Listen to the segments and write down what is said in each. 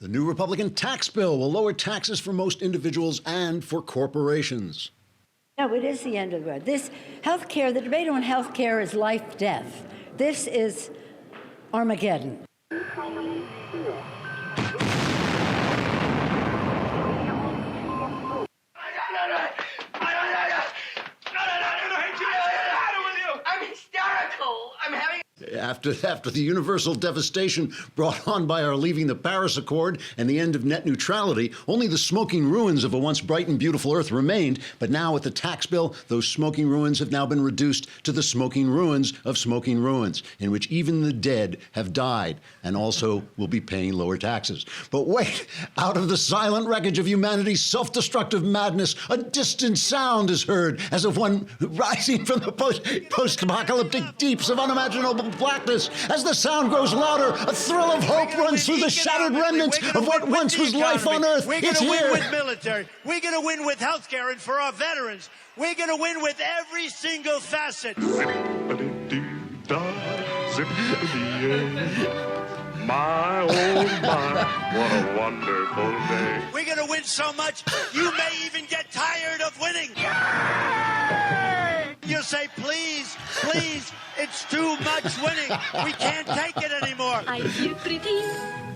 The new Republican tax bill will lower taxes for most individuals and for corporations. No, it is the end of the road. This healthcare, the debate on healthcare is life, death. This is Armageddon. I'm hysterical. I'm having... After the universal devastation brought on by our leaving the Paris Accord and the end of net neutrality, only the smoking ruins of a once bright and beautiful Earth remained. But now with the tax bill, those smoking ruins have now been reduced to the smoking ruins of smoking ruins, in which even the dead have died and also will be paying lower taxes. But wait, out of the silent wreckage of humanity's self-destructive madness, a distant sound is heard, as of one rising from the post-apocalyptic deeps of unimaginable blackness. As the sound grows louder, a thrill of hope runs through the shattered remnants of what once was life on Earth. It's here. We're going to win with military. We're going to win with health care and for our veterans. We're going to win with every single facet. My, oh my, what a wonderful day. We're going to win so much, you may even get tired of winning. You'll say, please, please, it's too much winning. We can't take it anymore. I feel pretty,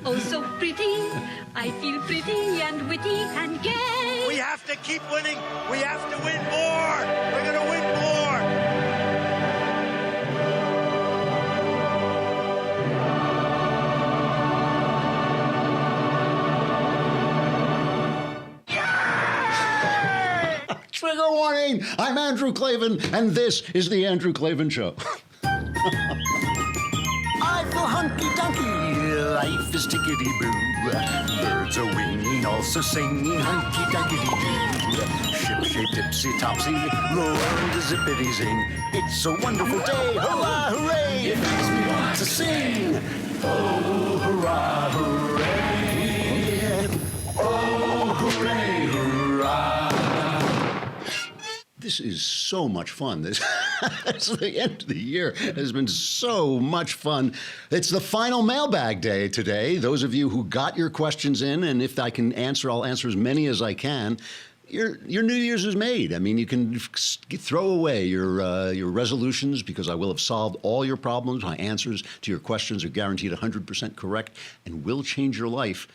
oh so pretty. I feel pretty and witty and gay. We have to keep winning. We have to win more. We're going to win more. Trigger warning! I'm Andrew Klavan, and this is The Andrew Klavan Show. I feel hunky-dunky, life is tickety-boo. Birds are winging, also singing hunky-dunky-doo. Ship-shape, tipsy-topsy, roll on the zippity-zing. It's a wonderful day, hurrah, hooray! It makes me want to sing. Oh, hurrah, hooray! Oh, hooray, hurrah! This is so much fun. It's the end of the year. It has been so much fun. It's the final mailbag day today. Those of you who got your questions in, and if I can answer, I'll answer as many as I can. Your New Year's is made. I mean, you can throw away your resolutions because I will have solved all your problems. My answers to your questions are guaranteed 100% correct and will change your life.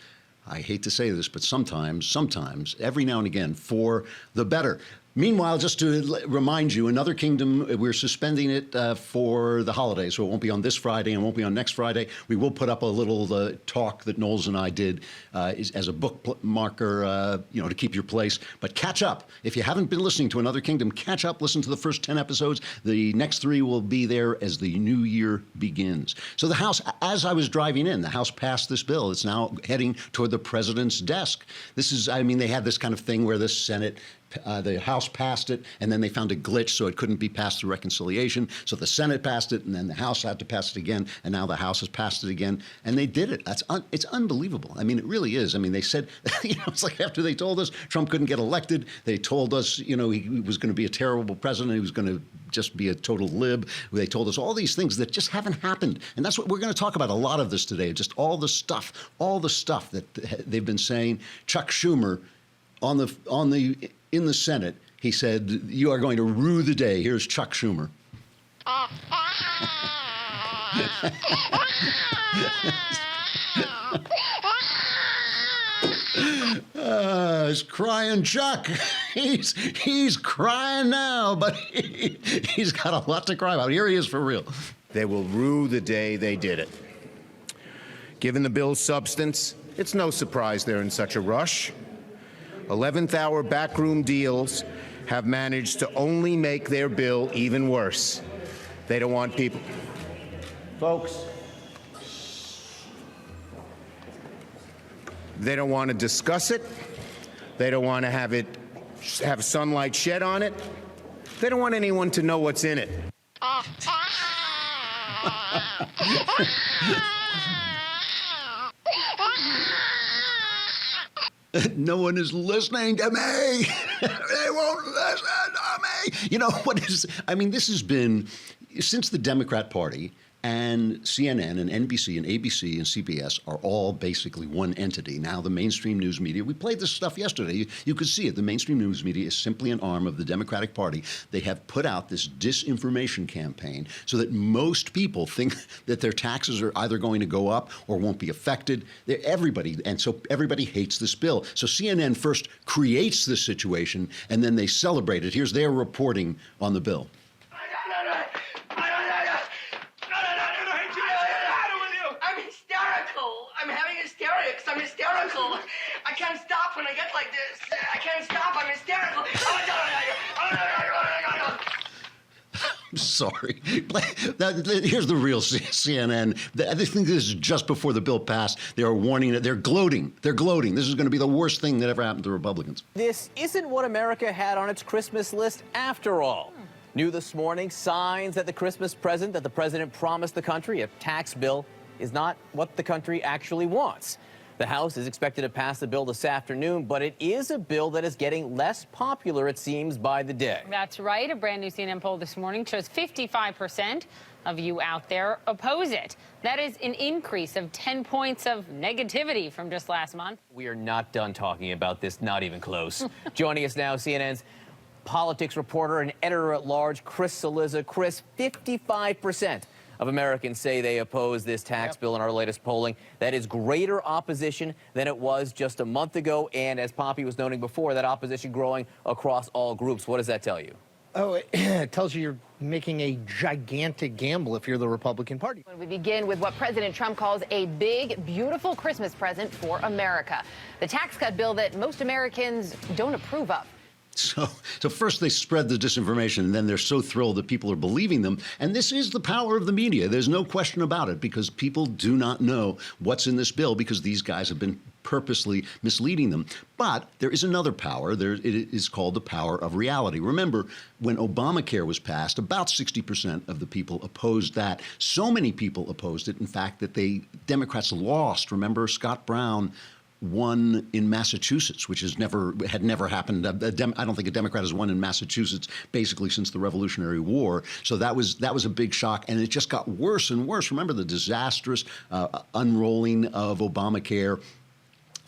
I hate to say this, but sometimes, every now and again, for the better. Meanwhile, just to remind you, Another Kingdom, we're suspending it for the holidays, so it won't be on this Friday and won't be on next Friday. We will put up a little talk that Knowles and I did as a bookmarker, to keep your place. But catch up. If you haven't been listening to Another Kingdom, catch up, listen to the first 10 episodes. The next 3 will be there as the new year begins. So the House, as I was driving in, the House passed this bill. It's now heading toward the president's desk. They had this kind of thing where the Senate the House passed it, and then they found a glitch, so it couldn't be passed through reconciliation. So the Senate passed it, and then the House had to pass it again, and now the House has passed it again, and they did it. It's unbelievable. I mean, it really is. I mean, they said, it's like after they told us Trump couldn't get elected, they told us, he was going to be a terrible president, he was going to just be a total lib. They told us all these things that just haven't happened, and that's what we're going to talk about. A lot of this today, just all the stuff that they've been saying. Chuck Schumer in the Senate, he said, "You are going to rue the day." Here's Chuck Schumer. He's crying, Chuck. He's crying now, but he's got a lot to cry about. Here he is for real. They will rue the day they did it. Given the bill's substance, it's no surprise they're in such a rush. 11th hour backroom deals have managed to only make their bill even worse. They don't want people. Folks, they don't want to discuss it. They don't want to have sunlight shed on it. They don't want anyone to know what's in it. No one is listening to me. They won't listen to me. This has been, since the Democrat Party And CNN and NBC and ABC and CBS are all basically one entity. Now, the mainstream news media, we played this stuff yesterday. You could see it. The mainstream news media is simply an arm of the Democratic Party. They have put out this disinformation campaign so that most people think that their taxes are either going to go up or won't be affected. And so everybody hates this bill. So CNN first creates this situation, and then they celebrate it. Here's their reporting on the bill. I'm having hysterics. I'm hysterical. I can't stop when I get like this. I can't stop. I'm hysterical. I'm sorry. Here's the real CNN. I think this is just before the bill passed. They are warning it. They're gloating. They're gloating. This is going to be the worst thing that ever happened to Republicans. This isn't what America had on its Christmas list after all. New this morning, signs that the Christmas present that the president promised the country, a tax bill, is not what the country actually wants. The House is expected to pass the bill this afternoon, but it is a bill that is getting less popular, it seems, by the day. That's right. A brand new CNN poll this morning shows 55% of you out there oppose it. That is an increase of 10 points of negativity from just last month. We are not done talking about this, not even close. Joining us now, CNN's politics reporter and editor-at-large, Chris Cillizza. Chris, 55% of Americans say they oppose this tax bill in our latest polling. That is greater opposition than it was just a month ago. And as Poppy was noting before, that opposition growing across all groups. What does that tell you? Oh, it tells you you're making a gigantic gamble if you're the Republican Party. We begin with what President Trump calls a big, beautiful Christmas present for America. The tax cut bill that most Americans don't approve of. So first they spread the disinformation, and then they're so thrilled that people are believing them. And this is the power of the media. There's no question about it, because people do not know what's in this bill because these guys have been purposely misleading them. But there is another power. It is called the power of reality. Remember, when Obamacare was passed, about 60% of the people opposed that. So many people opposed it, in fact, that Democrats lost. Remember, Scott Brown won in Massachusetts, which had never happened. I don't think a Democrat has won in Massachusetts basically since the Revolutionary War. So that was a big shock, and it just got worse and worse. Remember the disastrous unrolling of Obamacare.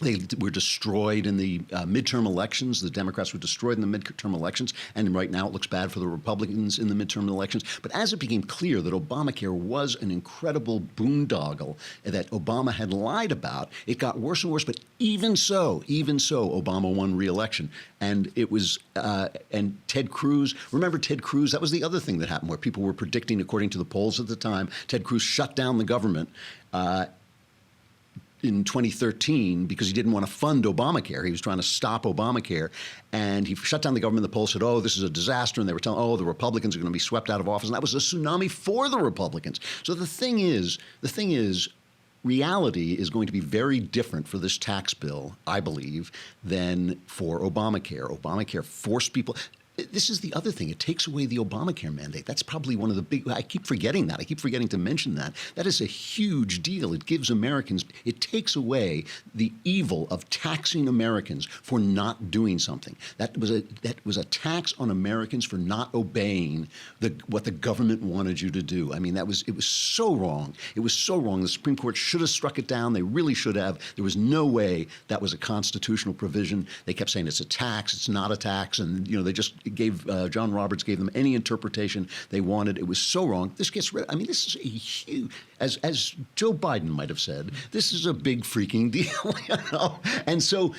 They were destroyed in the midterm elections. The Democrats were destroyed in the midterm elections, and right now it looks bad for the Republicans in the midterm elections. But as it became clear that Obamacare was an incredible boondoggle that Obama had lied about, it got worse and worse. But even so, Obama won re-election. And it was, and Ted Cruz, remember Ted Cruz? That was the other thing that happened, where people were predicting, according to the polls at the time, Ted Cruz shut down the government in 2013 because he didn't want to fund Obamacare. He was trying to stop Obamacare, and he shut down the government. The polls said, oh, this is a disaster, and they were telling, oh, the Republicans are going to be swept out of office, and that was a tsunami for the Republicans. So the thing is, reality is going to be very different for this tax bill, I believe, than for Obamacare. Obamacare forced people. This is the other thing. It takes away the Obamacare mandate. That's probably one of the big, I keep forgetting that. I keep forgetting to mention that. That is a huge deal. It gives Americans, it takes away the evil of taxing Americans for not doing something. That was a tax on Americans for not obeying what the government wanted you to do. I mean, it was so wrong. It was so wrong. The Supreme Court should have struck it down. They really should have. There was no way that was a constitutional provision. They kept saying it's a tax, it's not a tax, and they just John Roberts gave them any interpretation they wanted. It was so wrong. This gets rid. I mean, this is a huge, as Joe Biden might have said, this is a big freaking deal. And so,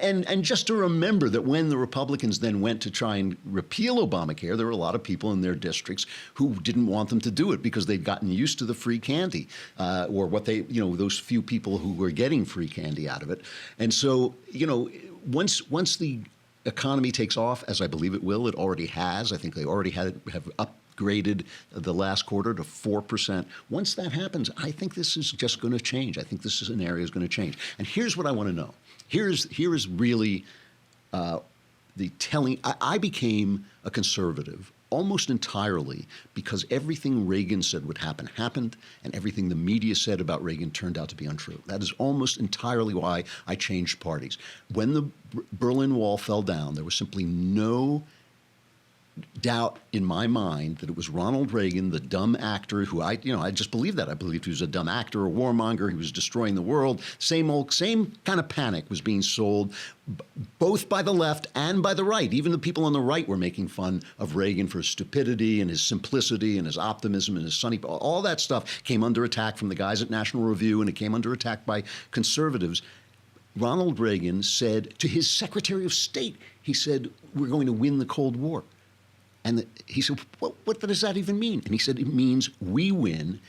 and just to remember that when the Republicans then went to try and repeal Obamacare, there were a lot of people in their districts who didn't want them to do it because they'd gotten used to the free candy, or what those few people who were getting free candy out of it. And so, once the economy takes off, as I believe it will, it already has. I think they already have upgraded the last quarter to 4%. Once that happens, I think this is just going to change. I think this scenario is going to change. And here's what I want to know. Here is really the telling. I became a conservative almost entirely because everything Reagan said would happen happened, and everything the media said about Reagan turned out to be untrue. That is almost entirely why I changed parties. When the Berlin Wall fell down, there was simply no doubt in my mind that it was Ronald Reagan, the dumb actor who I just believed that. I believed he was a dumb actor, a warmonger. He was destroying the world. Same kind of panic was being sold both by the left and by the right. Even the people on the right were making fun of Reagan for his stupidity and his simplicity and his optimism and his sunny. All that stuff came under attack from the guys at National Review, and it came under attack by conservatives. Ronald Reagan said to his Secretary of State, he said, we're going to win the Cold War. And he said, what does that even mean? And he said, it means we win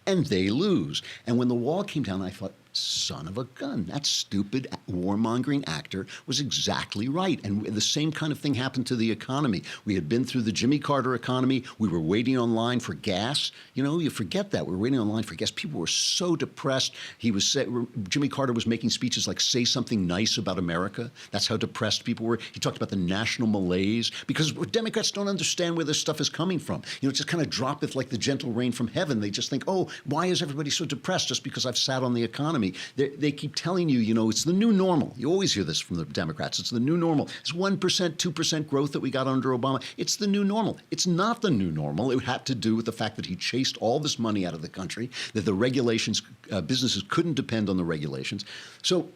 and they lose. And when the wall came down, I thought, son of a gun, that stupid warmongering actor was exactly right. And the same kind of thing happened to the economy. We had been through the Jimmy Carter economy. We were waiting online for gas. You forget that. We were waiting online for gas. People were so depressed. Jimmy Carter was making speeches like, say something nice about America. That's how depressed people were. He talked about the national malaise because Democrats don't understand where this stuff is coming from. It just kind of droppeth like the gentle rain from heaven. They just think, oh, why is everybody so depressed just because I've sat on the economy? They keep telling you, it's the new normal. You always hear this from the Democrats. It's the new normal. It's 1%, 2% growth that we got under Obama. It's the new normal. It's not the new normal. It had to do with the fact that he chased all this money out of the country, that the regulations, businesses couldn't depend on the regulations. So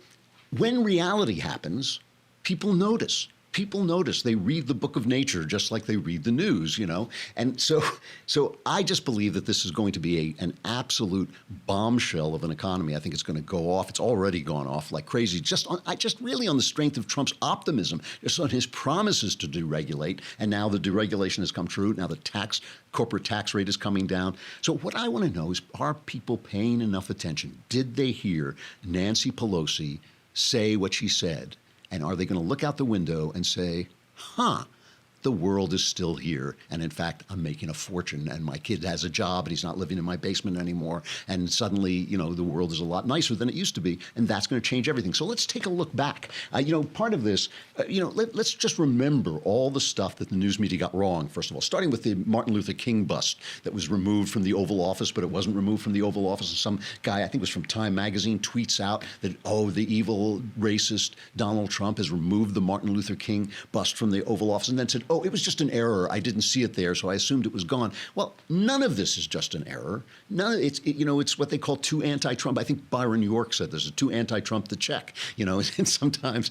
when reality happens, people notice. People notice. They read the book of nature just like they read the news, And so I just believe that this is going to be an absolute bombshell of an economy. I think it's going to go off. It's already gone off like crazy. Just really on the strength of Trump's optimism, just on his promises to deregulate. And now the deregulation has come true. Now the corporate tax rate is coming down. So what I want to know is, are people paying enough attention? Did they hear Nancy Pelosi say what she said? And are they going to look out the window and say, the world is still here. And in fact, I'm making a fortune and my kid has a job and he's not living in my basement anymore. And suddenly, the world is a lot nicer than it used to be. And that's going to change everything. So let's take a look back. Part of this, let's just remember all the stuff that the news media got wrong, first of all, starting with the Martin Luther King bust that was removed from the Oval Office, but it wasn't removed from the Oval Office. And some guy, I think it was from Time Magazine, tweets out that, the evil racist Donald Trump has removed the Martin Luther King bust from the Oval Office, and then said, it was just an error. I didn't see it there, so I assumed it was gone. Well, none of this is just an error. It's what they call too anti-Trump. I think Byron York said there's a too anti-Trump to check. And sometimes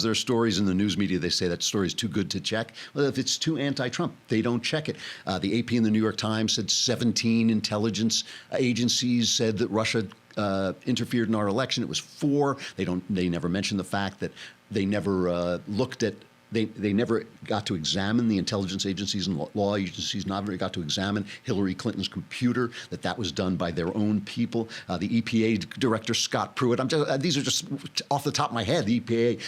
there are stories in the news media, they say that story is too good to check. Well, if it's too anti-Trump, they don't check it. The AP and the New York Times said 17 intelligence agencies said that Russia interfered in our election. It was 4. They never mentioned the fact that they never looked at. They never got to examine the intelligence agencies and law agencies, never got to examine Hillary Clinton's computer, that was done by their own people. The EPA Director Scott Pruitt, these are just off the top of my head, the EPA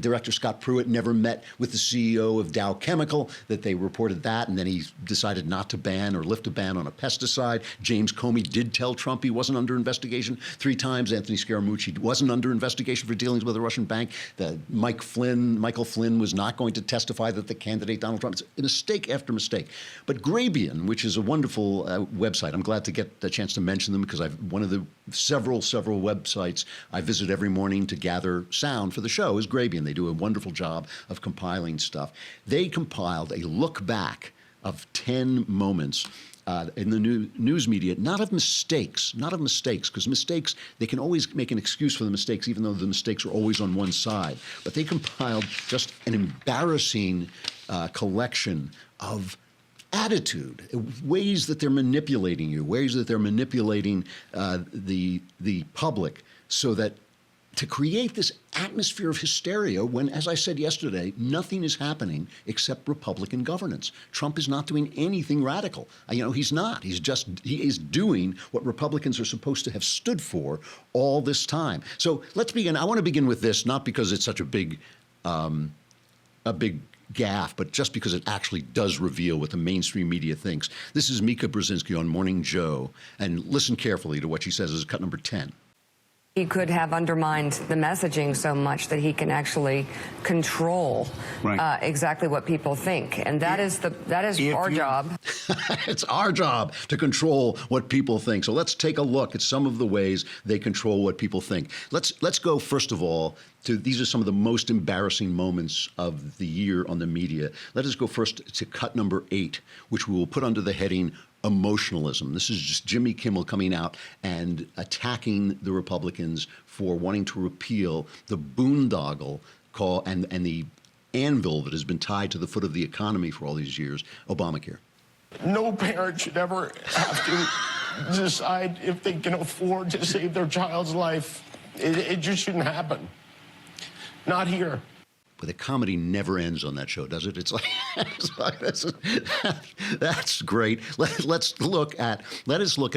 Director Scott Pruitt never met with the CEO of Dow Chemical, that they reported that, and then he decided not to ban or lift a ban on a pesticide. James Comey did tell Trump he wasn't under investigation 3 times. Anthony Scaramucci wasn't under investigation for dealings with a Russian bank. Michael Flynn was not going to testify that the candidate Donald Trump. It's mistake after mistake. But Grabien, which is a wonderful website, I'm glad to get the chance to mention them because one of the several websites I visit every morning to gather sound for the show is Grabien. They do a wonderful job of compiling stuff. They compiled a look back of 10 moments in the news media, not of mistakes, because mistakes, they can always make an excuse for the mistakes, even though the mistakes are always on one side. But they compiled just an embarrassing collection of attitude, ways that they're manipulating you, ways that they're manipulating the public, so that to create this atmosphere of hysteria when, as I said yesterday, nothing is happening except Republican governance. Trump is not doing anything radical. He's not. He is doing what Republicans are supposed to have stood for all this time. So let's begin. I want to begin with this, not because it's such a big gaffe, but just because it actually does reveal what the mainstream media thinks. This is Mika Brzezinski on Morning Joe, and listen carefully to what she says as cut number 10. He could have undermined the messaging so much that he can actually control exactly what people think, and that is our job. It's our job to control what people think. So let's take a look at some of the ways they control what people think. Let's go first of all to these are some of the most embarrassing moments of the year on the media. Let us go first to cut number 8, which we will put under the heading emotionalism. This is just Jimmy Kimmel coming out and attacking the Republicans for wanting to repeal the boondoggle call and the anvil that has been tied to the foot of the economy for all these years, Obamacare. No parent should ever have to decide if they can afford to save their child's life. It just shouldn't happen. Not here. But the comedy never ends on that show, does it? It's like, that's great. Let us look at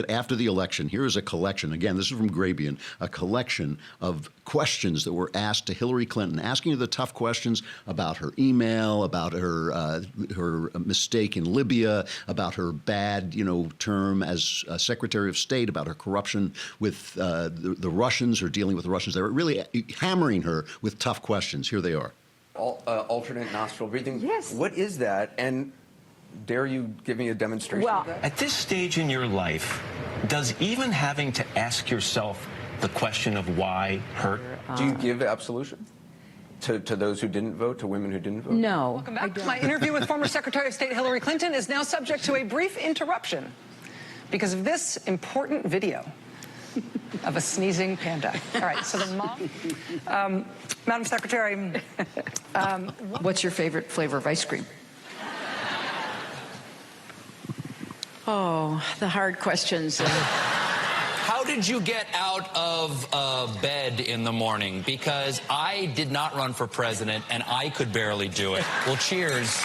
after the election. Here is a collection. Again, this is from Grabian, a collection of questions that were asked to Hillary Clinton, asking her the tough questions about her email, about her mistake in Libya, about her bad, term as Secretary of State, about her corruption with the Russians, her dealing with the Russians. They were really hammering her with tough questions. Here they are. Alternate nostril breathing. Yes. What is that? And dare you give me a demonstration of that? At this stage in your life, does even having to ask yourself the question of why hurt? Do you give absolution to those who didn't vote, to women who didn't vote? No. Welcome back. My interview with former Secretary of State Hillary Clinton is now subject to a brief interruption because of this important video of a sneezing panda. All right, so the mom, Madam Secretary, what's your favorite flavor of ice cream? Oh, the hard questions. How did you get out of bed in the morning? Because I did not run for president, and I could barely do it. Well, cheers.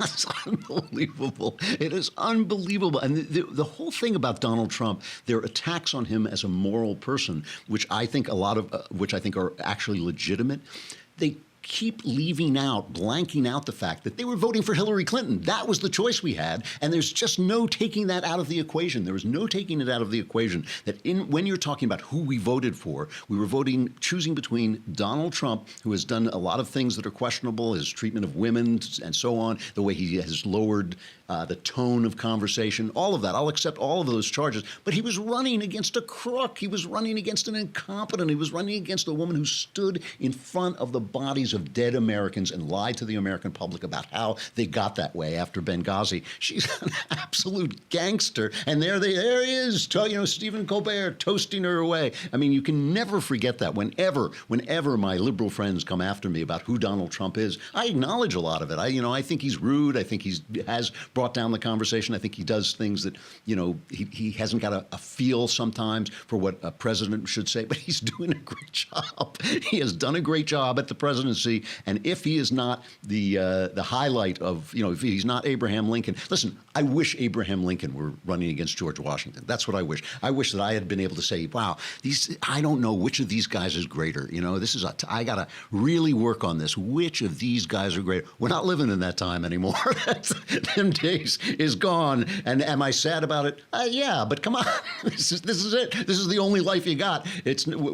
It's unbelievable. It is unbelievable. And the whole thing about Donald Trump, their attacks on him as a moral person, which I think are actually legitimate, they keep blanking out the fact that they were voting for Hillary Clinton. That was the choice we had, and there's just no taking that out of the equation. There was no taking it out of the equation that when you're talking about who we voted for, we were choosing between Donald Trump, who has done a lot of things that are questionable, his treatment of women and so on, the way he has lowered the tone of conversation, all of that. I'll accept all of those charges. But he was running against a crook. He was running against an incompetent. He was running against a woman who stood in front of the bodies of dead Americans and lied to the American public about how they got that way after Benghazi. She's an absolute gangster. And there he is, Stephen Colbert toasting her away. I mean, you can never forget that. Whenever my liberal friends come after me about who Donald Trump is, I acknowledge a lot of it. I think he's rude. I think he has brought down the conversation. I think he does things that, he hasn't got a feel sometimes for what a president should say, but he's doing a great job. He has done a great job at the presidency. And if he is not the highlight of, if he's not Abraham Lincoln, listen, I wish Abraham Lincoln were running against George Washington. That's what I wish. I wish that I had been able to say, wow, I don't know which of these guys is greater. I got to really work on this. Which of these guys are greater? We're not living in that time anymore. Them days is gone. And am I sad about it? Yeah, but come on. This is it. This is the only life you got.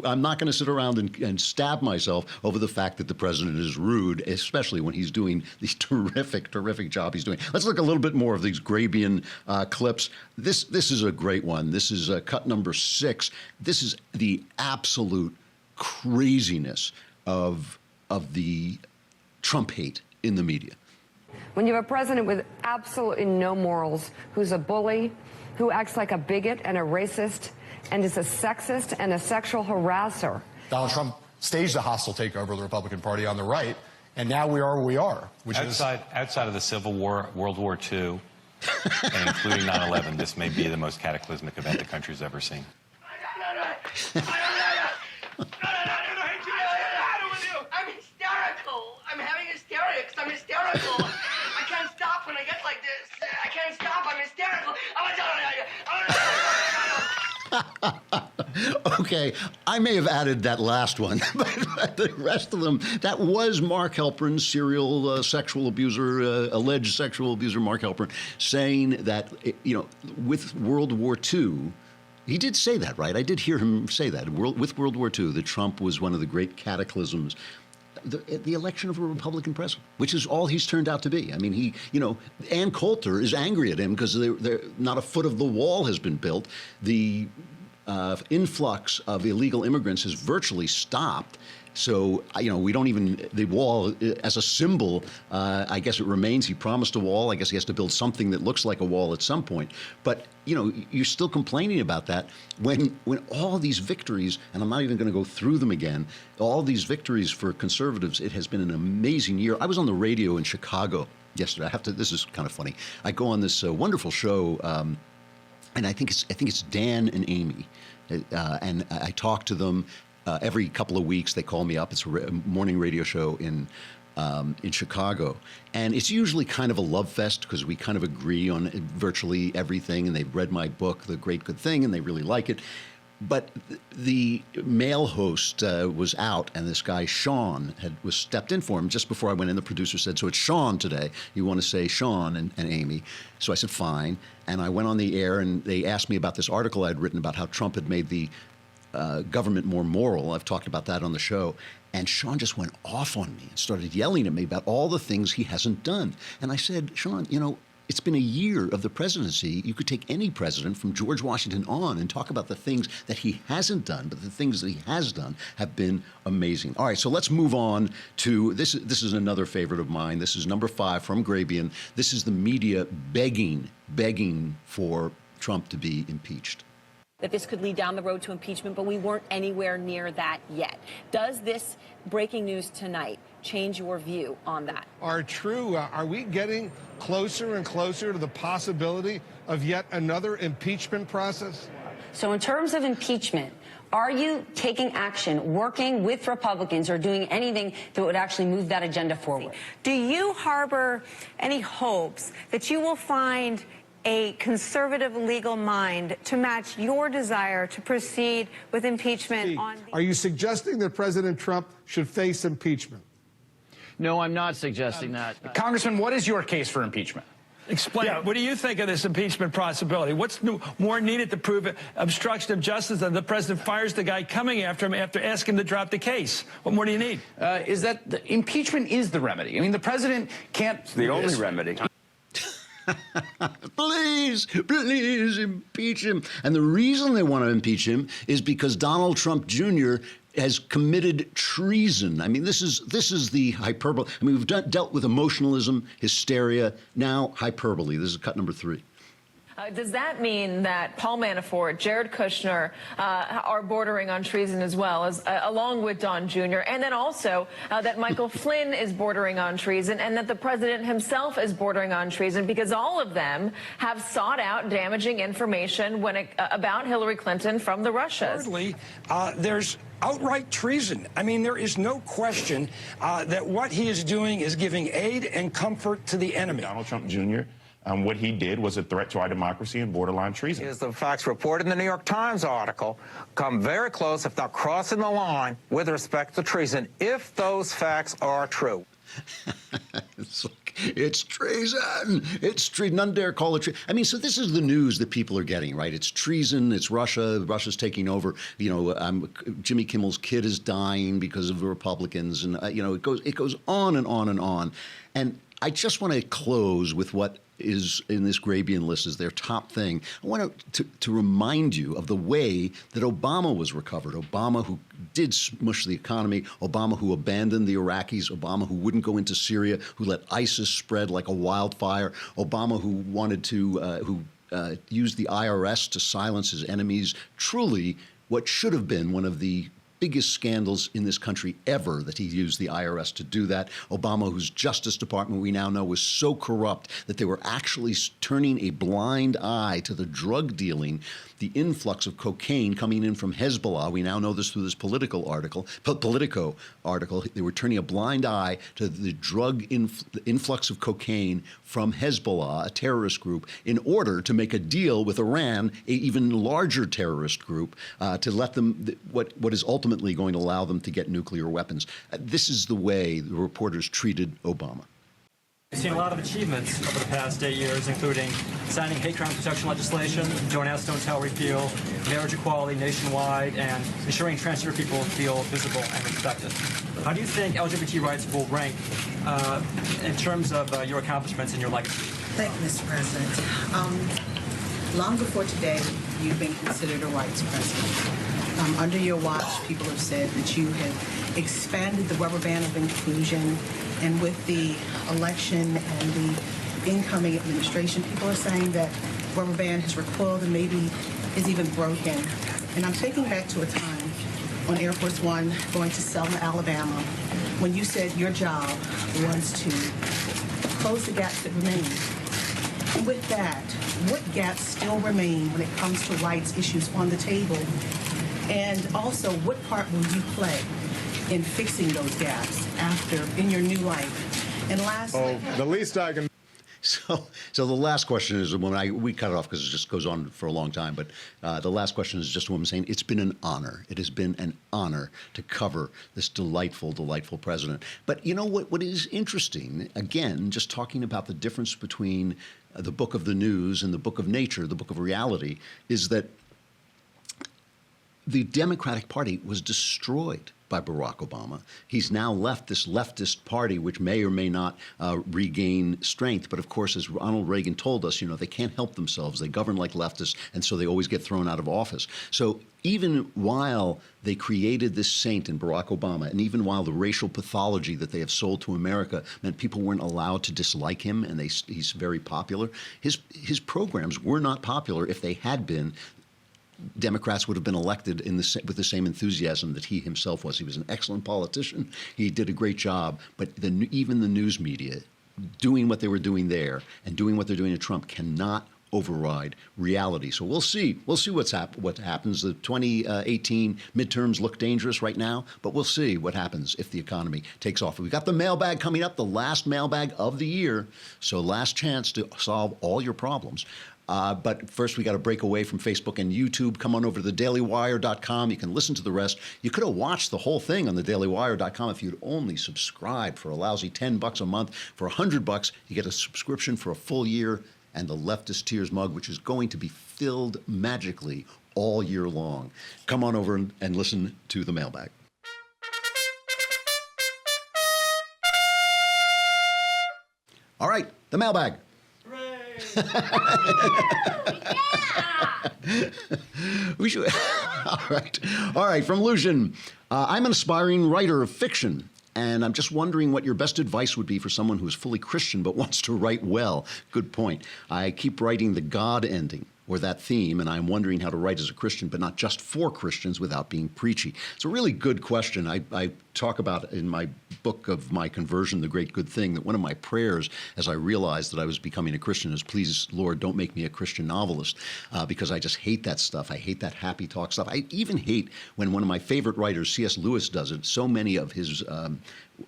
I'm not going to sit around and stab myself over the fact that the president is rude, especially when he's doing this terrific job he's doing. Let's look a little bit more of these Grabian clips. This is a great one. This is cut number 6. This is the absolute craziness of the Trump hate in the media. When you have a president with absolutely no morals, who's a bully, who acts like a bigot and a racist, and is a sexist and a sexual harasser. Donald Trump staged a hostile takeover of the Republican Party on the right, and now we are where we are, which outside of the Civil War, World War II, and including 9/11, this may be the most cataclysmic event the country's ever seen. I'm hysterical. I'm having hysterics. I'm hysterical. I can't stop when I get like this. I can't stop. I'm hysterical. Okay, I may have added that last one, but the rest of them, that was Mark Halperin, serial sexual abuser, alleged sexual abuser Mark Halperin, saying that, with World War II, He did say that, right? I did hear him say that. With World War II, that Trump was one of the great cataclysms. The election of a Republican president, which is all he's turned out to be. I mean, Ann Coulter is angry at him because not a foot of the wall has been built. The influx of illegal immigrants has virtually stopped. So, we don't even, the wall as a symbol, I guess it remains. He promised a wall. I guess he has to build something that looks like a wall at some point. But, you're still complaining about that when all these victories, and I'm not even going to go through them again, all these victories for conservatives, it has been an amazing year. I was on the radio in Chicago yesterday. This is kind of funny. I go on this wonderful show, and I think it's Dan and Amy, and I talk to them. Every couple of weeks, they call me up. It's a morning radio show in Chicago. And it's usually kind of a love fest because we kind of agree on virtually everything. And they've read my book, The Great Good Thing, and they really like it. But the male host was out, and this guy, Sean, was stepped in for him just before I went in. The producer said, so it's Sean today. You want to say Sean and Amy. So I said, fine. And I went on the air, and they asked me about this article I'd written about how Trump had made the government more moral. I've talked about that on the show. And Sean just went off on me and started yelling at me about all the things he hasn't done. And I said, Sean, it's been a year of the presidency. You could take any president from George Washington on and talk about the things that he hasn't done, but the things that he has done have been amazing. All right, so let's move on to this. This is another favorite of mine. This is number 5 from Grabian. This is the media begging for Trump to be impeached. That this could lead down the road to impeachment, but we weren't anywhere near that yet. Does this breaking news tonight change your view on that? Are we getting closer and closer to the possibility of yet another impeachment process? So in terms of impeachment, are you taking action, working with Republicans, or doing anything that would actually move that agenda forward? Do you harbor any hopes that you will find a conservative legal mind to match your desire to proceed with impeachment on the... Are you suggesting that President Trump should face impeachment? No, I'm not suggesting that. Congressman, what is your case for impeachment? Explain. Yeah, what do you think of this impeachment possibility? What's more needed to prove obstruction of justice than the president fires the guy coming after him after asking him to drop the case? What more do you need? Is that impeachment is the remedy? I mean, the president can't... It's the only remedy. Please impeach him. And the reason they want to impeach him is because Donald Trump Jr. has committed treason. I mean, this is the hyperbole. I mean, we've dealt with emotionalism, hysteria, now hyperbole. This is cut number 3. Does that mean that Paul Manafort, Jared Kushner are bordering on treason as well, as along with Don Jr., and then also that Michael Flynn is bordering on treason, and that the president himself is bordering on treason, because all of them have sought out damaging information about Hillary Clinton from the Russias? Thirdly, there's outright treason. I mean, there is no question that what he is doing is giving aid and comfort to the enemy. Donald Trump Jr., what he did was a threat to our democracy and borderline treason. Is the facts reported in the New York Times article come very close, if not crossing the line, with respect to treason, if those facts are true. It's treason. It's treason. None dare call it treason. I mean, so this is the news that people are getting, right? It's treason. It's Russia. Russia's taking over. Jimmy Kimmel's kid is dying because of the Republicans, and it goes on and on and on. And I just want to close with what is in this Grabian list is their top thing. I want to remind you of the way that Obama was recovered. Obama, who did smush the economy. Obama, who abandoned the Iraqis. Obama, who wouldn't go into Syria, who let ISIS spread like a wildfire. Obama, who wanted to use the IRS to silence his enemies. Truly, what should have been one of the biggest scandals in this country ever, that he used the IRS to do that. Obama, whose Justice Department we now know was so corrupt that they were actually turning a blind eye to the drug dealing, the influx of cocaine coming in from Hezbollah. We now know this through this Politico article. They were turning a blind eye to the the influx of cocaine from Hezbollah, a terrorist group, in order to make a deal with Iran, an even larger terrorist group, to let them, what is ultimately going to allow them to get nuclear weapons. This is the way the reporters treated Obama. We've seen a lot of achievements over the past 8 years, including signing hate crime protection legislation, don't ask, don't tell repeal, marriage equality nationwide, and ensuring transgender people feel visible and respected. How do you think LGBT rights will rank in terms of your accomplishments and your legacy? Thank you, Mr. President. Long before today, you've been considered a rights president. Under your watch, people have said that you have expanded the rubber band of inclusion, and with the election and the incoming administration, people are saying that rubber band has recoiled and maybe is even broken. And I'm thinking back to a time on Air Force One going to Selma, Alabama, when you said your job was to close the gaps that remain. And with that, what gaps still remain when it comes to rights issues on the table? And also, what part will you play in fixing those gaps in your new life? And lastly, the least I can. So the last question is the one we cut it off because it just goes on for a long time. But the last question is just a woman saying it's been an honor. It has been an honor to cover this delightful, delightful president. But you know what is interesting? Again, just talking about the difference between the book of the news and the book of nature, the book of reality, is that the Democratic Party was destroyed by Barack Obama. He's now left this leftist party, which may or may not regain strength. But of course, as Ronald Reagan told us, they can't help themselves. They govern like leftists, and so they always get thrown out of office. So even while they created this saint in Barack Obama, and even while the racial pathology that they have sold to America meant people weren't allowed to dislike him, and he's very popular, his programs were not popular. If they had been, Democrats would have been elected with the same enthusiasm that he himself was. He was an excellent politician. He did a great job. But even the news media, doing what they were doing there and doing what they're doing to Trump, cannot override reality. So we'll see. We'll see what happens. The 2018 midterms look dangerous right now, but we'll see what happens if the economy takes off. We've got the mailbag coming up, the last mailbag of the year. So last chance to solve all your problems. But first, we got to break away from Facebook and YouTube. Come on over to thedailywire.com. You can listen to the rest. You could have watched the whole thing on thedailywire.com if you'd only subscribed for a lousy $10 a month. For $100, you get a subscription for a full year and the Leftist Tears mug, which is going to be filled magically all year long. Come on over and listen to the mailbag. All right, the mailbag. We should. All right. From Lucian, I'm an aspiring writer of fiction, and I'm just wondering what your best advice would be for someone who is fully Christian but wants to write well. Good point. I keep writing the God ending or that theme, and I'm wondering how to write as a Christian, but not just for Christians without being preachy. It's a really good question. I talk about in my book of my conversion, The Great Good Thing, that one of my prayers as I realized that I was becoming a Christian is, please, Lord, don't make me a Christian novelist, because I just hate that stuff. I hate that happy talk stuff. I even hate when one of my favorite writers, C.S. Lewis, does it. So many of his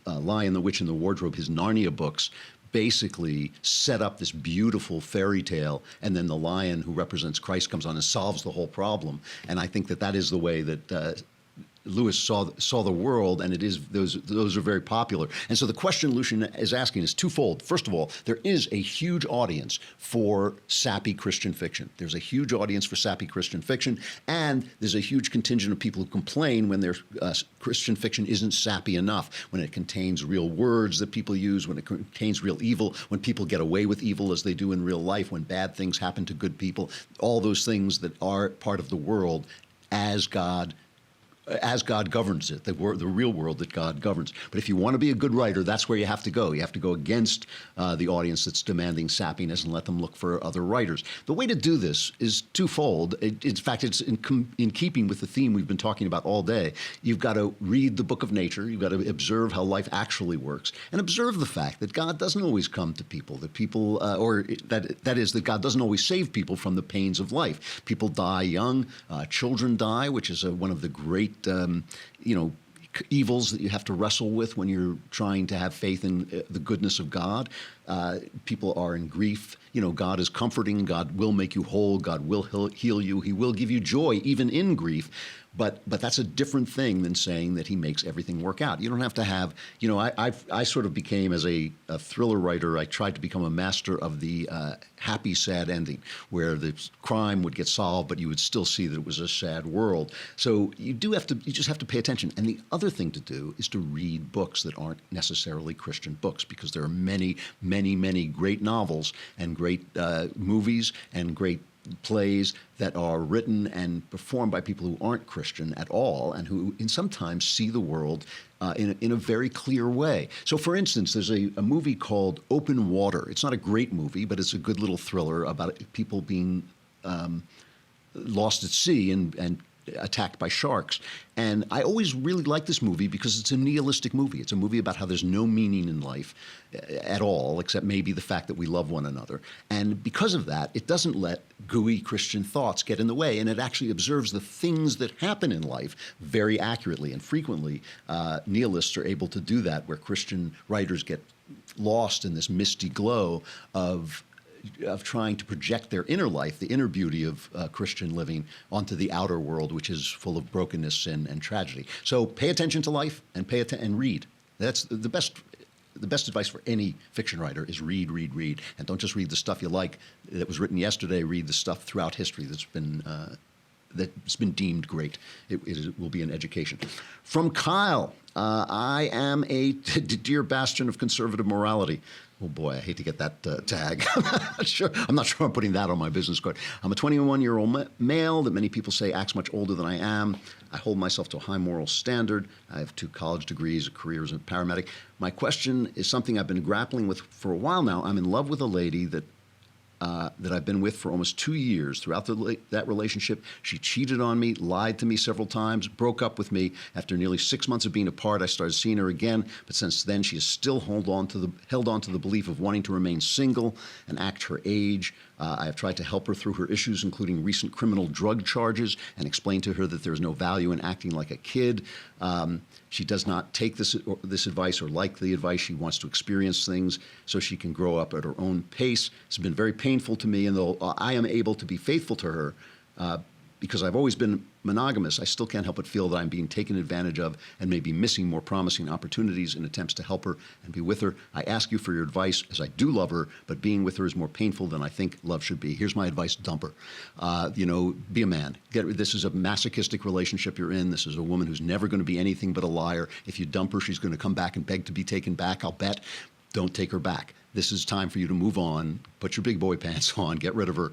Lion, the Witch, and the Wardrobe, his Narnia books, basically set up this beautiful fairy tale, and then the lion who represents Christ comes on and solves the whole problem. And I think that is the way that Lewis saw the world, and those are very popular. And so the question Lucian is asking is twofold. First of all, there is a huge audience for sappy Christian fiction. There's a huge audience for sappy Christian fiction, and there's a huge contingent of people who complain when their Christian fiction isn't sappy enough, when it contains real words that people use, when it contains real evil, when people get away with evil as they do in real life, when bad things happen to good people, all those things that are part of the world as God governs it, the real world that God governs. But if you want to be a good writer, that's where you have to go. You have to go against the audience that's demanding sappiness and let them look for other writers. The way to do this is twofold. In fact, it's in keeping with the theme we've been talking about all day. You've got to read the book of nature. You've got to observe how life actually works, and observe the fact that God doesn't always come to people, that people, that God doesn't always save people from the pains of life. People die young. Children die, which is one of the great evils that you have to wrestle with when you're trying to have faith in the goodness of God. People are in grief. God is comforting. God will make you whole. God will heal you. He will give you joy even in grief. But that's a different thing than saying that he makes everything work out. You don't have to have, I sort of became, as a thriller writer, I tried to become a master of the happy, sad ending, where the crime would get solved, but you would still see that it was a sad world. So you just have to pay attention. And the other thing to do is to read books that aren't necessarily Christian books, because there are many, many, many great novels and great movies and great plays that are written and performed by people who aren't Christian at all, and who sometimes see the world in a very clear way. So, for instance, there's a movie called Open Water. It's not a great movie, but it's a good little thriller about people being lost at sea and attacked by sharks. And I always really like this movie because it's a nihilistic movie. It's a movie about how there's no meaning in life at all, except maybe the fact that we love one another. And because of that, it doesn't let gooey Christian thoughts get in the way, and it actually observes the things that happen in life very accurately. And frequently, nihilists are able to do that, where Christian writers get lost in this misty glow of trying to project their inner life, the inner beauty of Christian living, onto the outer world, which is full of brokenness and tragedy. So pay attention to life and read. That's the best advice for any fiction writer is read, read, read. And don't just read the stuff you like that was written yesterday. Read the stuff throughout history that's been deemed great. It will be an education. From Kyle, I am a dear bastion of conservative morality. Oh boy, I hate to get that tag. I'm not sure I'm putting that on my business card. I'm a 21-year-old male that many people say acts much older than I am. I hold myself to a high moral standard. I have 2 college degrees, a career as a paramedic. My question is something I've been grappling with for a while now. I'm in love with a lady that I've been with for almost 2 years. Throughout that relationship, she cheated on me, lied to me several times, broke up with me. After nearly 6 months of being apart, I started seeing her again. But since then, she has still held on to the belief of wanting to remain single and act her age. I have tried to help her through her issues, including recent criminal drug charges, and explain to her that there is no value in acting like a kid. She does not take this advice or like the advice. She wants to experience things so she can grow up at her own pace. It's been very painful to me, and though I am able to be faithful to her, because I've always been monogamous, I still can't help but feel that I'm being taken advantage of and maybe missing more promising opportunities in attempts to help her and be with her. I ask you for your advice, as I do love her, but being with her is more painful than I think love should be. Here's my advice: dump her. Be a man. This is a masochistic relationship you're in. This is a woman who's never going to be anything but a liar. If you dump her, she's going to come back and beg to be taken back, I'll bet. Don't take her back. This is time for you to move on. Put your big boy pants on. Get rid of her.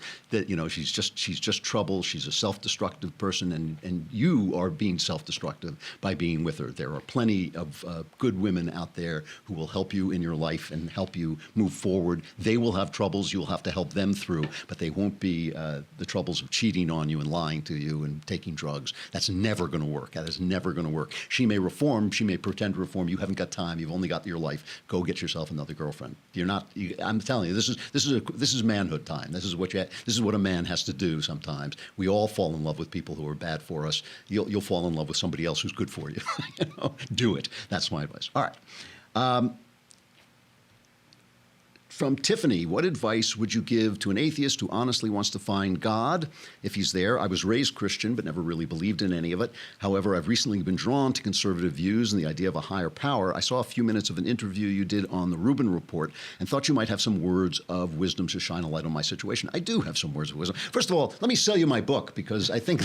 She's just trouble. She's a self-destructive person, and you are being self-destructive by being with her. There are plenty of good women out there who will help you in your life and help you move forward. They will have troubles. You'll have to help them through, but they won't be the troubles of cheating on you and lying to you and taking drugs. That's never going to work. That is never going to work. She may reform. She may pretend to reform. You haven't got time. You've only got your life. Go get yourself another girlfriend. I'm telling you, this is manhood time. This is what a man has to do sometimes. We all fall in love with people who are bad for us. You'll fall in love with somebody else who's good for you. Do it. That's my advice. All right. From Tiffany, what advice would you give to an atheist who honestly wants to find God, if he's there? I was raised Christian, but never really believed in any of it. However, I've recently been drawn to conservative views and the idea of a higher power. I saw a few minutes of an interview you did on the Rubin Report and thought you might have some words of wisdom to shine a light on my situation. I do have some words of wisdom. First of all, let me sell you my book, because I think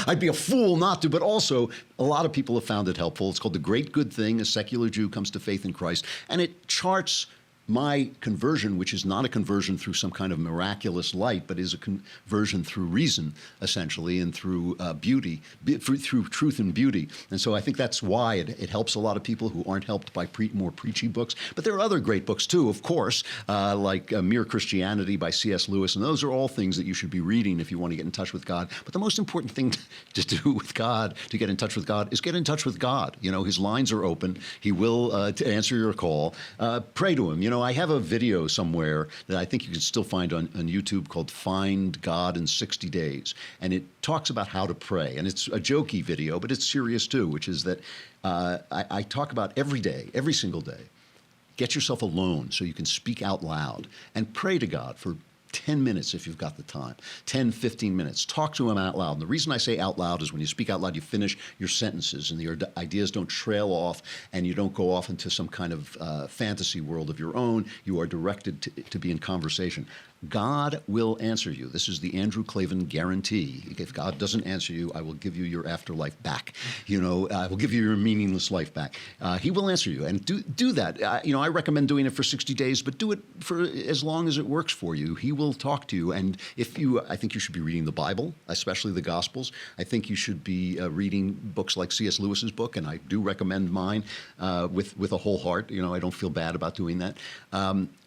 I'd be a fool not to, but also a lot of people have found it helpful. It's called The Great Good Thing: A Secular Jew Comes to Faith in Christ, and it charts my conversion, which is not a conversion through some kind of miraculous light, but is a conversion through reason, essentially, and through beauty, through truth and beauty. And so I think that's why it helps a lot of people who aren't helped by more preachy books. But there are other great books, too, of course, like Mere Christianity by C.S. Lewis. And those are all things that you should be reading if you want to get in touch with God. But the most important thing to do with God, to get in touch with God, is get in touch with God. His lines are open. He will answer your call. Pray to him. I have a video somewhere that I think you can still find on YouTube called Find God in 60 Days. And it talks about how to pray. And it's a jokey video, but it's serious too, which is that I talk about every day, every single day, get yourself alone so you can speak out loud and pray to God for 10 minutes if you've got the time, 10, 15 minutes. Talk to him out loud. And the reason I say out loud is when you speak out loud, you finish your sentences and your ideas don't trail off and you don't go off into some kind of fantasy world of your own. You are directed to be in conversation. God will answer you. This is the Andrew Klavan guarantee. If God doesn't answer you, I will give you your afterlife back. You know, I will give you your meaningless life back. He will answer you, and do that. You know, I recommend doing it for 60 days, but do it for as long as it works for you. He will talk to you, and I think you should be reading the Bible, especially the Gospels. I think you should be reading books like C.S. Lewis's book, and I do recommend mine with a whole heart. You know, I don't feel bad about doing that.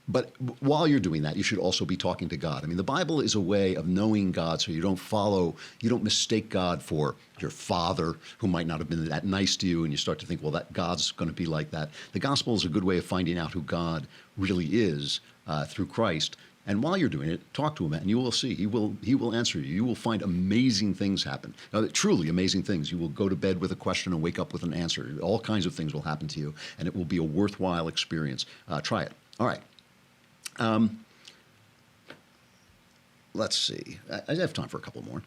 But while you're doing that, you should also be talking to God. I mean, the Bible is a way of knowing God so you don't mistake God for your father who might not have been that nice to you, and you start to think, well, that God's going to be like that. The gospel is a good way of finding out who God really is through Christ. And while you're doing it, talk to him, and you will see. He will answer you. You will find amazing things happen. Truly amazing things. You will go to bed with a question and wake up with an answer. All kinds of things will happen to you, and it will be a worthwhile experience. Try it. All right. Let's see. I have time for a couple more.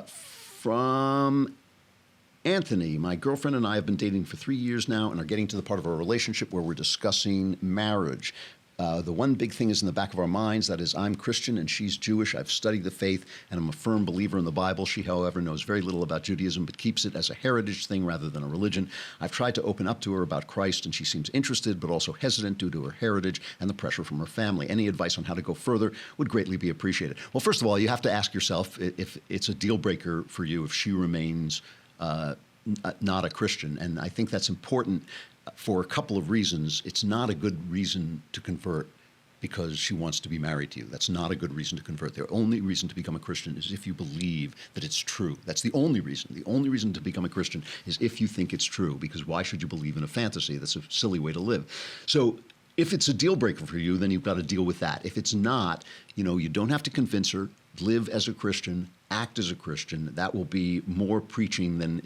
From Anthony, my girlfriend and I have been dating for 3 years now and are getting to the part of our relationship where we're discussing marriage. The one big thing is in the back of our minds, that is, I'm Christian and she's Jewish. I've studied the faith and I'm a firm believer in the Bible. She, however, knows very little about Judaism but keeps it as a heritage thing rather than a religion. I've tried to open up to her about Christ and she seems interested but also hesitant due to her heritage and the pressure from her family. Any advice on how to go further would greatly be appreciated. Well, first of all, you have to ask yourself if it's a deal breaker for you if she remains not a Christian. And I think that's important for a couple of reasons. It's not a good reason to convert because she wants to be married to you. That's not a good reason to convert. The only reason to become a Christian is if you believe that it's true. That's the only reason. The only reason to become a Christian is if you think it's true, because why should you believe in a fantasy? That's a silly way to live. So if it's a deal breaker for you, then you've got to deal with that. If it's not, you don't have to convince her. Live as a Christian, act as a Christian. That will be more preaching than,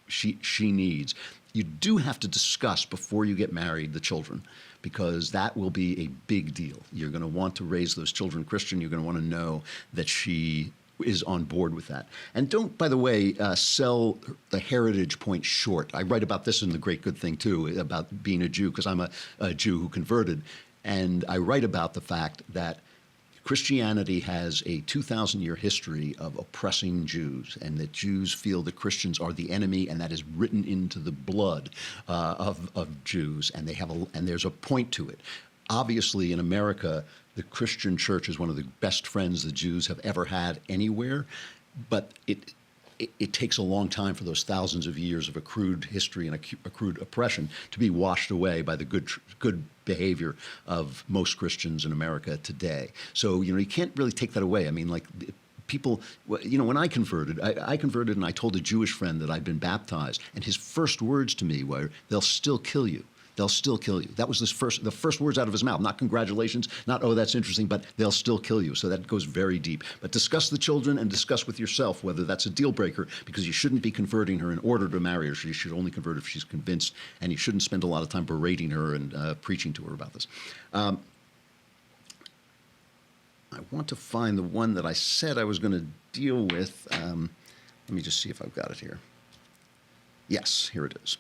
she needs. You do have to discuss before you get married the children, because that will be a big deal. You're going to want to raise those children Christian. You're going to want to know that she is on board with that. And don't, by the way, sell the heritage point short. I write about this in The Great Good Thing, too, about being a Jew, because I'm a Jew who converted. And I write about the fact that Christianity has a 2,000-year history of oppressing Jews, and that Jews feel that Christians are the enemy, and that is written into the blood of Jews, and there's a point to it. Obviously, in America, the Christian church is one of the best friends the Jews have ever had anywhere, but it takes a long time for those thousands of years of accrued history and accrued oppression to be washed away by the good behavior of most Christians in America today. So, you can't really take that away. I mean, like, people, when I converted and I told a Jewish friend that I'd been baptized, and his first words to me were, "They'll still kill you. They'll still kill you." That was the first words out of his mouth. Not congratulations, not, "Oh, that's interesting," but "they'll still kill you." So that goes very deep. But discuss the children and discuss with yourself whether that's a deal breaker, because you shouldn't be converting her in order to marry her. You should only convert if she's convinced, and you shouldn't spend a lot of time berating her and preaching to her about this. I want to find the one that I said I was going to deal with. Let me just see if I've got it here. Yes, here it is.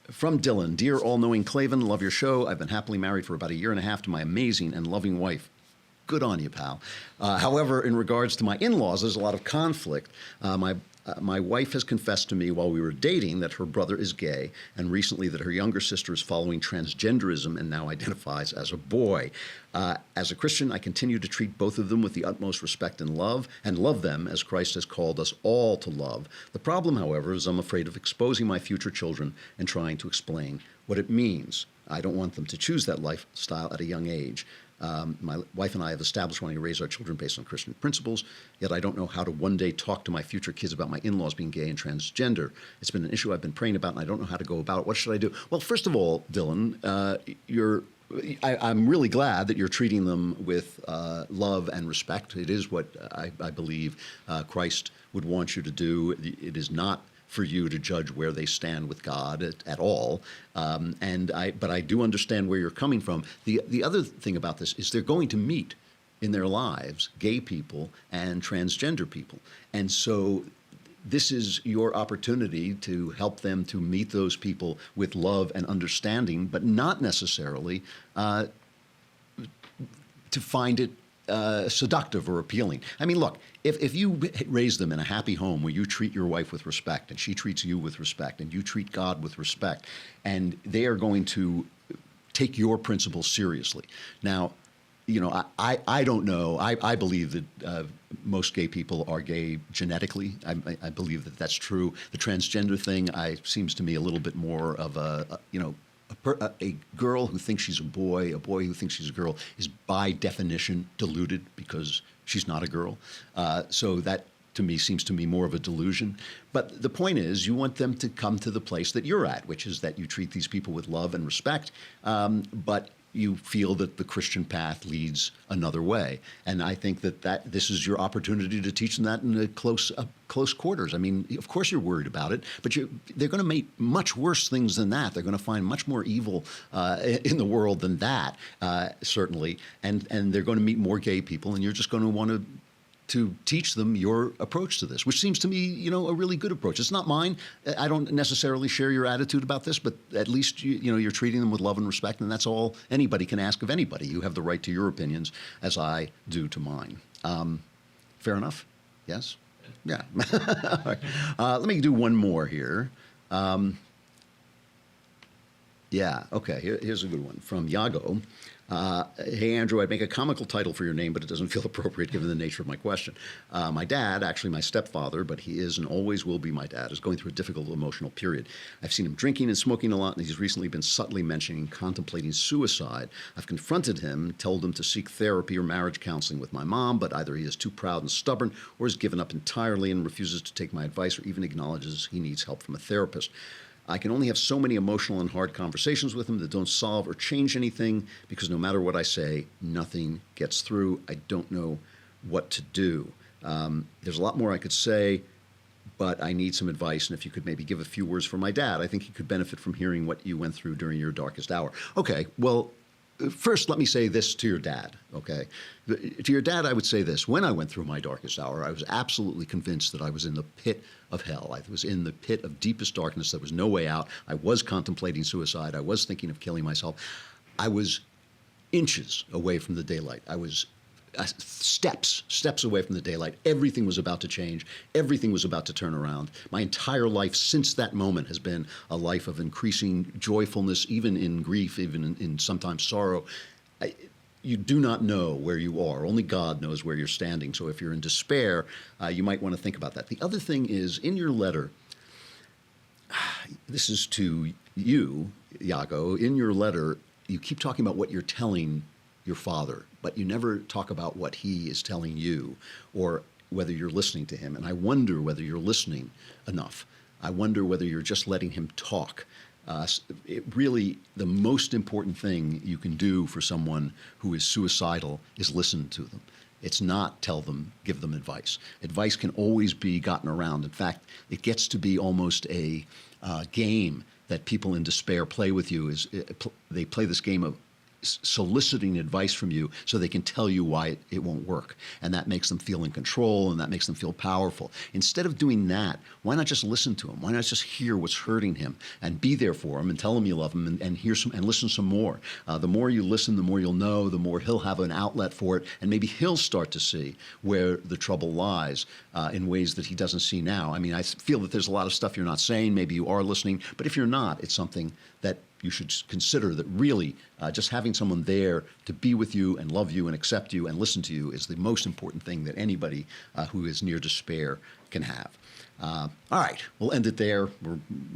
From Dylan, "Dear all-knowing Klavan, love your show. I've been happily married for about 1.5 years to my amazing and loving wife." Good on you, pal. However, in regards to my in-laws, there's a lot of conflict. My wife has confessed to me while we were dating that her brother is gay, and recently that her younger sister is following transgenderism and now identifies as a boy. As a Christian, I continue to treat both of them with the utmost respect and love them as Christ has called us all to love. The problem, however, is I'm afraid of exposing my future children and trying to explain what it means. I don't want them to choose that lifestyle at a young age. My wife and I have established wanting to raise our children based on Christian principles, yet I don't know how to one day talk to my future kids about my in-laws being gay and transgender. It's been an issue I've been praying about, and I don't know how to go about it. What should I do? Well, first of all, Dylan, I'm really glad that you're treating them with love and respect. It is what I believe Christ would want you to do. It is not for you to judge where they stand with God at all. But I do understand where you're coming from. The other thing about this is they're going to meet. in their lives, gay people and transgender people. And so this is your opportunity to help them to meet those people with love and understanding, but not necessarily to find it seductive or appealing. I mean, look, if you raise them in a happy home where you treat your wife with respect and she treats you with respect and you treat God with respect, and they are going to take your principles seriously. Now, you know, I don't know. I believe that most gay people are gay genetically. I believe that that's true. The transgender thing seems to me a little bit more of a girl who thinks she's a boy who thinks she's a girl is by definition deluded because she's not a girl. So that to me seems to me more of a delusion. But the point is, you want them to come to the place that you're at, which is that you treat these people with love and respect, but you feel that the Christian path leads another way. And I think that this is your opportunity to teach them that in the close quarters. I mean, of course you're worried about it, but they're going to make much worse things than that. They're going to find much more evil in the world than that, certainly. And they're going to meet more gay people, and you're just going to want to teach them your approach to this, which seems to me, you know, a really good approach. It's not mine. I don't necessarily share your attitude about this, but at least you're treating them with love and respect, and that's all anybody can ask of anybody. You have the right to your opinions, as I do to mine. Fair enough? Yes? Yeah. All right. Let me do one more here. Yeah, okay, here's a good one from Yago. Hey, Andrew, I'd make a comical title for your name, but it doesn't feel appropriate given the nature of my question. My dad, actually my stepfather, but he is and always will be my dad, is going through a difficult emotional period. I've seen him drinking and smoking a lot, and he's recently been subtly mentioning contemplating suicide. I've confronted him, told him to seek therapy or marriage counseling with my mom, but either he is too proud and stubborn or has given up entirely and refuses to take my advice or even acknowledges he needs help from a therapist. I can only have so many emotional and hard conversations with him that don't solve or change anything because no matter what I say, nothing gets through. I don't know what to do. There's a lot more I could say, but I need some advice. And if you could maybe give a few words for my dad, I think he could benefit from hearing what you went through during your darkest hour. Okay, well, first, let me say this to your dad, okay? To your dad, I would say this. When I went through my darkest hour, I was absolutely convinced that I was in the pit of hell. I was in the pit of deepest darkness. There was no way out. I was contemplating suicide. I was thinking of killing myself. I was inches away from the daylight. I was steps away from the daylight. Everything was about to change. Everything was about to turn around. My entire life since that moment has been a life of increasing joyfulness, even in grief, even in sometimes sorrow. You do not know where you are. Only God knows where you're standing. So if you're in despair, you might want to think about that. The other thing is, in your letter, this is to you, Yago, in your letter, you keep talking about what you're telling your father, but you never talk about what he is telling you or whether you're listening to him. And I wonder whether you're listening enough. I wonder whether you're just letting him talk. Really, the most important thing you can do for someone who is suicidal is listen to them. It's not tell them, give them advice. Advice can always be gotten around. In fact, it gets to be almost a game that people in despair play with you. They play this game of soliciting advice from you so they can tell you why it won't work. And that makes them feel in control, and that makes them feel powerful. Instead of doing that, why not just listen to him? Why not just hear what's hurting him and be there for him and tell him you love him and hear some and listen some more? The more you listen, the more you'll know, the more he'll have an outlet for it, and maybe he'll start to see where the trouble lies in ways that he doesn't see now. I mean, I feel that there's a lot of stuff you're not saying. Maybe you are listening, but if you're not, it's something that you should consider, that really just having someone there to be with you and love you and accept you and listen to you is the most important thing that anybody who is near despair can have. All right, we'll end it there.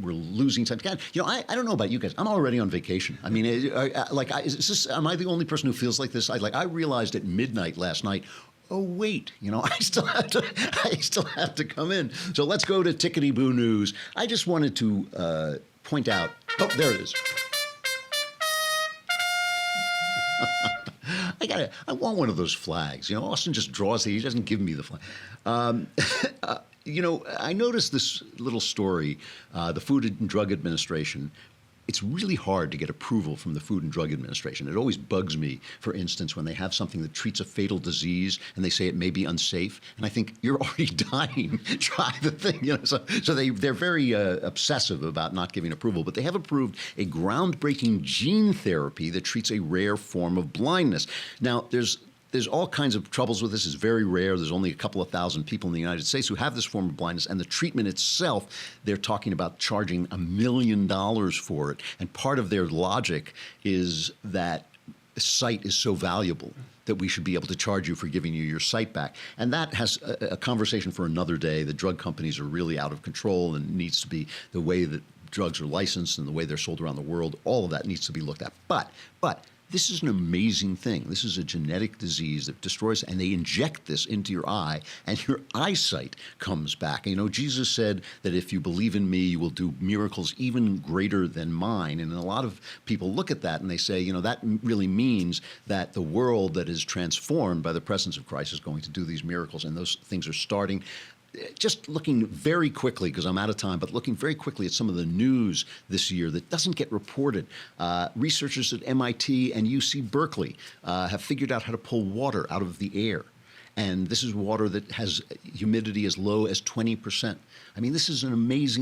We're losing time. God, you know, I don't know about you guys. I'm already on vacation. I mean, am I the only person who feels like this? I realized at midnight last night, oh wait, you know, I still have to come in. So let's go to Tickety Boo News. I just wanted to point out. Oh, there it is. I want one of those flags. You know, Austin just draws it. He doesn't give me the flag. You know, I noticed this little story. The Food and Drug Administration it's really hard to get approval from the Food and Drug Administration. It always bugs me, for instance, when they have something that treats a fatal disease and they say it may be unsafe. And I think, you're already dying. Try the thing. So they're very obsessive about not giving approval. But they have approved a groundbreaking gene therapy that treats a rare form of blindness. Now, there's all kinds of troubles with this. It's very rare. There's only a couple of thousand people in the United States who have this form of blindness. And the treatment itself, they're talking about charging $1 million for it. And part of their logic is that sight is so valuable that we should be able to charge you for giving you your sight back. And that has a conversation for another day. The drug companies are really out of control, and it needs to be the way that drugs are licensed and the way they're sold around the world. All of that needs to be looked at. But this is an amazing thing. This is a genetic disease that destroys, and they inject this into your eye, and your eyesight comes back. And, Jesus said that if you believe in me, you will do miracles even greater than mine. And a lot of people look at that and they say, that really means that the world that is transformed by the presence of Christ is going to do these miracles, and those things are starting. Just looking very quickly, because I'm out of time, but looking very quickly at some of the news this year that doesn't get reported. Researchers at MIT and UC Berkeley have figured out how to pull water out of the air. And this is water that has humidity as low as 20%. I mean, this is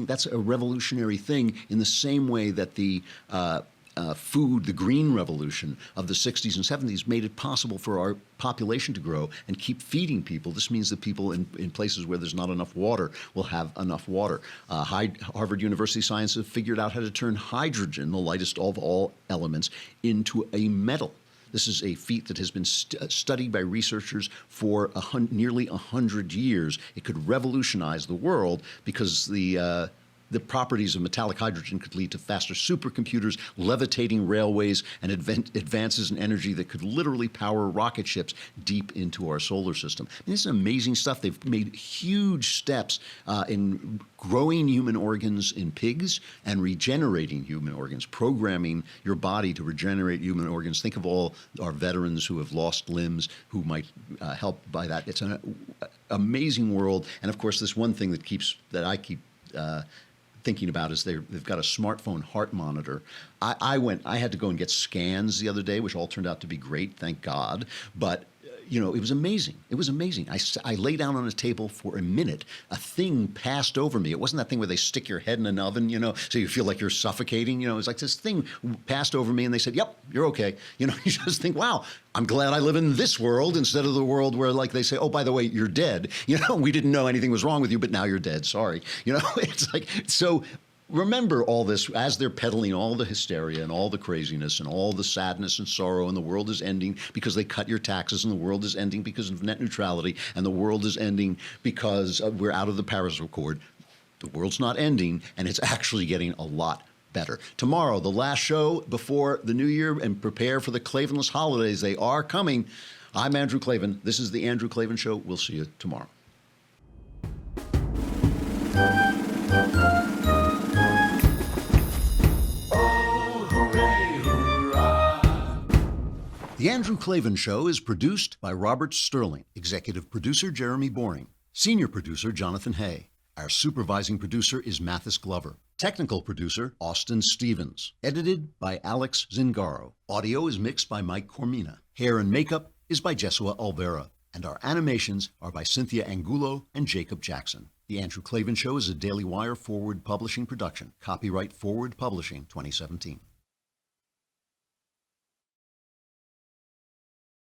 that's a revolutionary thing, in the same way that the the green revolution of the 60s and 70s made it possible for our population to grow and keep feeding people. This means that people in places where there's not enough water will have enough water. Harvard University scientists have figured out how to turn hydrogen, the lightest of all elements, into a metal. This is a feat that has been studied by researchers for nearly 100 years. It could revolutionize the world because the properties of metallic hydrogen could lead to faster supercomputers, levitating railways, and advances in energy that could literally power rocket ships deep into our solar system. I mean, this is amazing stuff. They've made huge steps in growing human organs in pigs and regenerating human organs, programming your body to regenerate human organs. Think of all our veterans who have lost limbs who might help by that. It's an amazing world. And of course, this one thing that I keep thinking about is they've got a smartphone heart monitor. I had to go and get scans the other day, which all turned out to be great, thank God. But it was amazing. It was amazing. I lay down on a table for a minute. A thing passed over me. It wasn't that thing where they stick your head in an oven, so you feel like you're suffocating. It was like this thing passed over me, and they said, "Yep, you're okay." You just think, "Wow, I'm glad I live in this world instead of the world where, like, they say, oh, by the way, you're dead. We didn't know anything was wrong with you, but now you're dead. Sorry." It's like, so remember all this as they're peddling all the hysteria and all the craziness and all the sadness and sorrow, and the world is ending because they cut your taxes, and the world is ending because of net neutrality, and the world is ending because we're out of the Paris Accord. The world's not ending, and it's actually getting a lot better. Tomorrow, the last show before the new year, and prepare for the Klavanless holidays. They are coming. I'm Andrew Klavan. This is the Andrew Klavan Show. We'll see you tomorrow. The Andrew Klavan Show is produced by Robert Sterling, executive producer Jeremy Boring, senior producer Jonathan Hay. Our supervising producer is Mathis Glover. Technical producer Austin Stevens. Edited by Alex Zingaro. Audio is mixed by Mike Cormina. Hair and makeup is by Jesua Alvera. And our animations are by Cynthia Angulo and Jacob Jackson. The Andrew Klavan Show is a Daily Wire Forward Publishing production. Copyright Forward Publishing 2017.